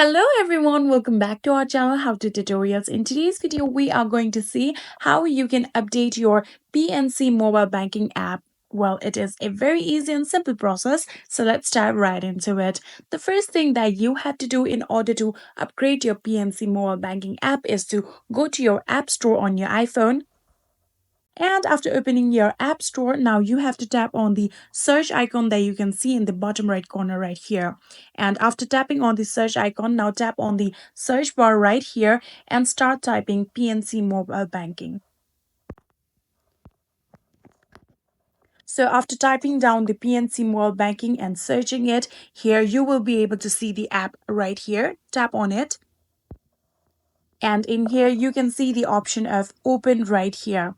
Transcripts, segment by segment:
Hello everyone, welcome back to our channel How to Tutorials. In today's video, we are going to see how you can update your PNC Mobile Banking app. Well, it is a very easy and simple process, so let's dive right into it. The first thing that you have to do in order to upgrade your PNC Mobile Banking app is to go to your App Store on your iPhone. And after opening your app store, now you have to tap on the search icon that you can see in the bottom right corner right here. And after tapping on the search icon, now tap on the search bar right here and start typing PNC Mobile Banking. So after typing down the PNC Mobile Banking and searching it, here you will be able to see the app right here. Tap on it. And in here, you can see the option of open right here.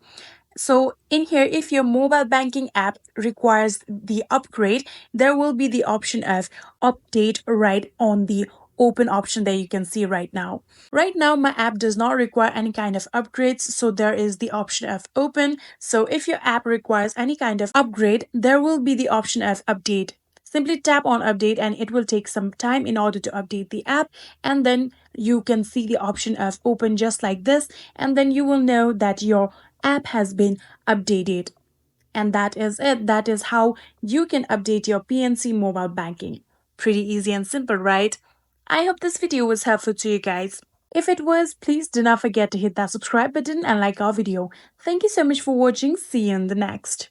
So in here, if your mobile banking app requires the upgrade, there will be the option of update right on the open option that you can see right now. Right now, my app does not require any kind of upgrades, so there is the option of open. So if your app requires any kind of upgrade, there will be the option of update. Simply tap on update and it will take some time in order to update the app, and then you can see the option of open just like this, and then you will know that your app has been updated. And that is it. That is how you can update your PNC mobile banking. Pretty easy and simple, right? I hope this video was helpful to you guys. If it was, please do not forget to hit that subscribe button and like our video. Thank you so much for watching. See you in the next.